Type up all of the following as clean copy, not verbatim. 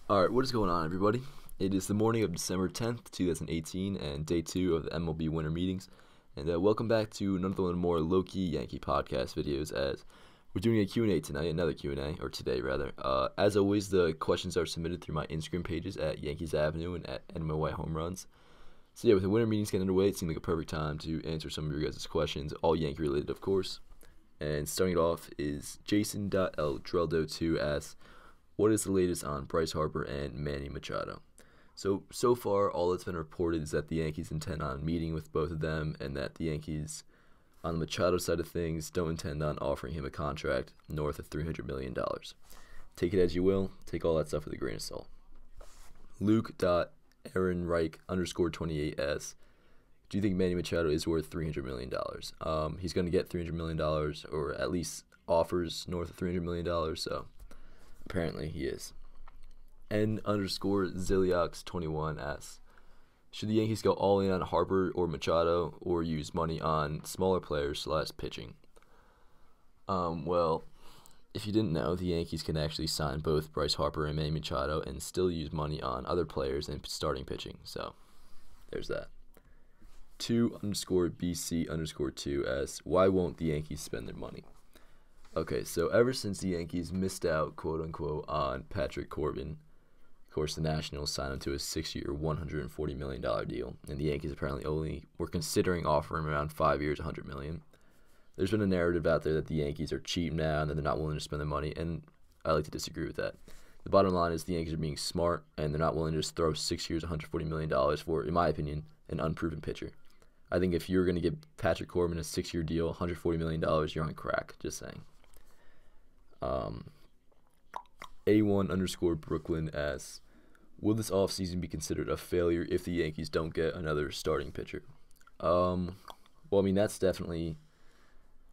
Alright, what is going on, everybody? It is the morning of December 10th, 2018, and day 2 of the MLB winter meetings. And welcome back to another one more low-key Yankee podcast videos, as we're doing a Q&A tonight, another Q&A, or today, rather. As always, the questions are submitted through my Instagram pages at Yankees Avenue and at NMOY Home Runs. So yeah, with the winter meetings getting underway, it seemed like a perfect time to answer some of your guys' questions, all Yankee-related, of course. And starting it off is Jason.L.Dreldo2 asks, what is the latest on Bryce Harper and Manny Machado? So far, all that's been reported is that the Yankees intend on meeting with both of them, and that the Yankees, on the Machado side of things, don't intend on offering him a contract north of $300 million. Take it as you will. Take all that stuff with a grain of salt. Luke.Aaronreich_28 asks, do you think Manny Machado is worth $300 million? He's going to get $300 million, or at least offers north of $300 million, so apparently he is. N_Ziliox21 asks, should the Yankees go all in on Harper or Machado, or use money on smaller players / pitching? Well, if you didn't know, the Yankees can actually sign both Bryce Harper and Manny Machado and still use money on other players and starting pitching, so there's that. 2_BC_2 asks, why won't the Yankees spend their money? Okay, so ever since the Yankees missed out, quote-unquote, on Patrick Corbin, of course, the Nationals signed him to a 6-year, $140 million deal, and the Yankees apparently only were considering offering him around 5 years, $100 million. There's been a narrative out there that the Yankees are cheap now and that they're not willing to spend the money, and I like to disagree with that. The bottom line is the Yankees are being smart, and they're not willing to just throw 6 years, $140 million for, in my opinion, an unproven pitcher. I think if you're going to give Patrick Corbin a 6-year deal, $140 million, you're on crack, just saying. A1_Brooklyn asks, will this offseason be considered a failure if the Yankees don't get another starting pitcher? Well, I mean, that's definitely,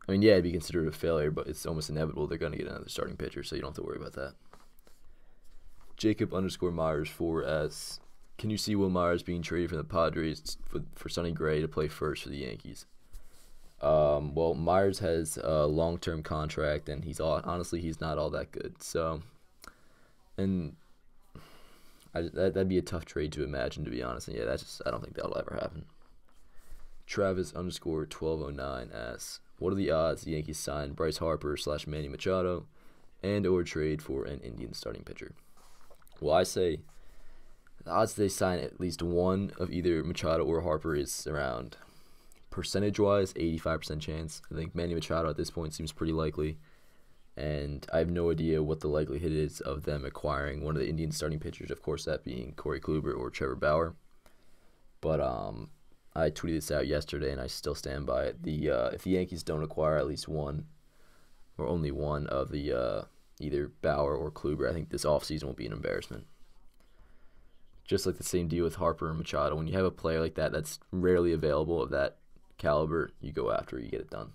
yeah, it'd be considered a failure, but it's almost inevitable they're going to get another starting pitcher, so you don't have to worry about that. Jacob_Myers4 asks, can you see Will Myers being traded from the Padres for Sonny Gray to play first for the Yankees? Well, Myers has a long-term contract, and he's not all that good. So, and that'd be a tough trade to imagine, to be honest. And yeah, I don't think that'll ever happen. Travis_1209 asks, what are the odds the Yankees sign Bryce Harper / Manny Machado, and/or trade for an Indian starting pitcher? Well, I say the odds they sign at least one of either Machado or Harper is around, percentage-wise, 85% chance. I think Manny Machado at this point seems pretty likely, and I have no idea what the likelihood is of them acquiring one of the Indian starting pitchers, of course that being Corey Kluber or Trevor Bauer. But I tweeted this out yesterday, and I still stand by it. If the Yankees don't acquire at least one, or only one of the either Bauer or Kluber, I think this offseason will be an embarrassment. Just like the same deal with Harper and Machado. When you have a player like that that's rarely available of that caliber, you go after it, you get it done.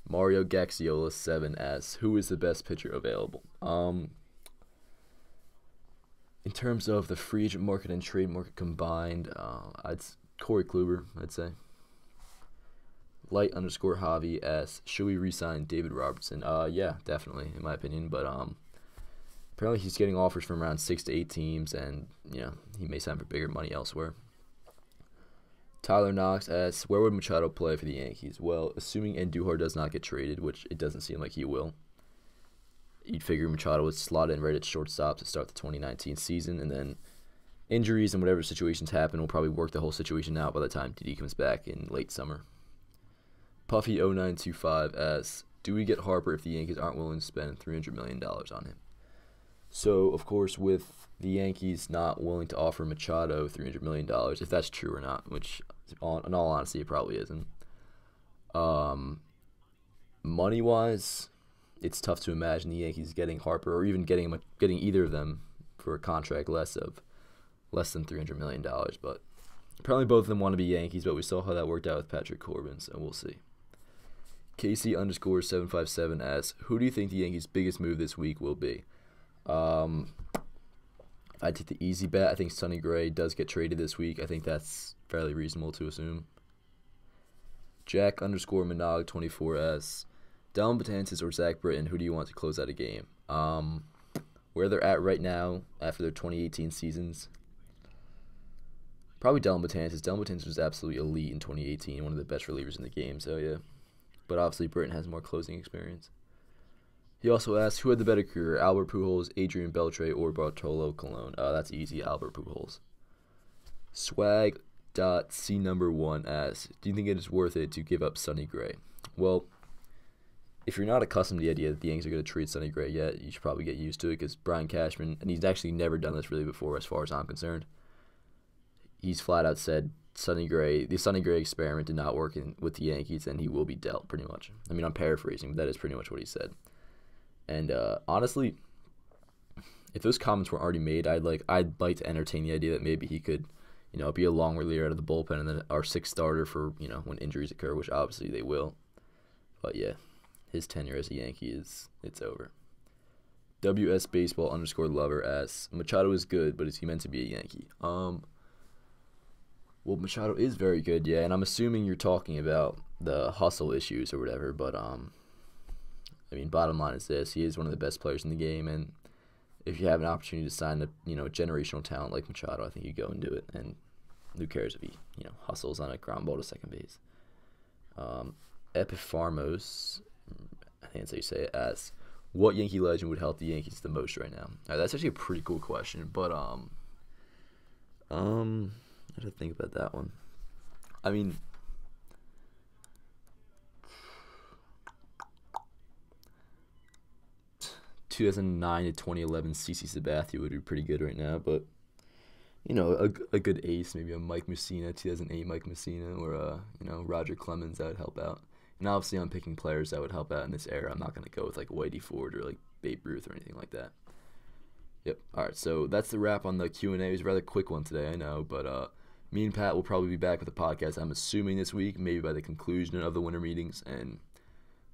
Mario Gaxiola 7 asks, who is the best pitcher available? In terms of the free agent market and trade market combined, it's Corey Kluber, I'd say. Light_Javi asks, should we re-sign David Robertson? Yeah, definitely, in my opinion, but apparently he's getting offers from around 6 to 8 teams, and he may sign for bigger money elsewhere. Tyler Knox asks, where would Machado play for the Yankees? Well, assuming Andujar does not get traded, which it doesn't seem like he will, you'd figure Machado would slot in right at shortstop to start the 2019 season, and then injuries and whatever situations happen will probably work the whole situation out by the time Didi comes back in late summer. Puffy0925 asks, do we get Harper if the Yankees aren't willing to spend $300 million on him? So, of course, with the Yankees not willing to offer Machado $300 million, if that's true or not, which, in all honesty, it probably isn't. Money-wise, it's tough to imagine the Yankees getting Harper, or even getting either of them for a contract less than $300 million. But apparently both of them want to be Yankees, but we saw how that worked out with Patrick Corbin, so we'll see. Casey_757 asks, who do you think the Yankees' biggest move this week will be? I'd take the easy bet. I think Sonny Gray does get traded this week. I think that's fairly reasonable to assume. Jack_Minog24 asks, Dellin Betances or Zach Britton, who do you want to close out a game? Well, where they're at right now after their 2018 seasons, probably Dellin Betances. Dellin Betances was absolutely elite in 2018, one of the best relievers in the game, so yeah. But obviously Britton has more closing experience. He also asked, who had the better career, Albert Pujols, Adrian Beltre, or Bartolo Colon? That's easy, Albert Pujols. Swag.C1 asks, do you think it is worth it to give up Sonny Gray? Well, if you're not accustomed to the idea that the Yankees are going to trade Sonny Gray yet, you should probably get used to it because Brian Cashman, and he's actually never done this really before as far as I'm concerned, he's flat out said the Sonny Gray experiment did not work with the Yankees and he will be dealt pretty much. I mean, I'm paraphrasing, but that is pretty much what he said. And honestly, if those comments weren't already made, I'd like to entertain the idea that maybe he could, be a long reliever out of the bullpen and then our sixth starter for, when injuries occur, which obviously they will. But yeah, his tenure as a Yankee it's over. WSBaseball_lover asks, Machado is good, but is he meant to be a Yankee? Well, Machado is very good, yeah, and I'm assuming you're talking about the hustle issues or whatever, but bottom line is this: he is one of the best players in the game, and if you have an opportunity to sign a generational talent like Machado, I think you go and do it. And who cares if he hustles on a ground ball to second base? Epipharmos, I think that's how you say it, asks, what Yankee legend would help the Yankees the most right now? That's actually a pretty cool question, but I had to think about that one. 2009 to 2011 CC Sabathia would be pretty good right now, but a good ace, maybe a Mike Mussina, 2008 Mike Mussina, or Roger Clemens, that would help out. And obviously I'm picking players that would help out in this era. I'm not going to go with like Whitey Ford or like Babe Ruth or anything like that. Yep. All right, so that's the wrap on the Q&A. It was a rather quick one today, I know, but me and Pat will probably be back with the podcast, I'm assuming this week, maybe by the conclusion of the winter meetings, and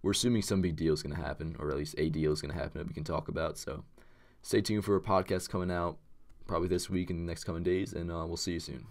we're assuming some big deal is going to happen, or at least a deal is going to happen that we can talk about. So stay tuned for a podcast coming out probably this week and the next coming days, and we'll see you soon.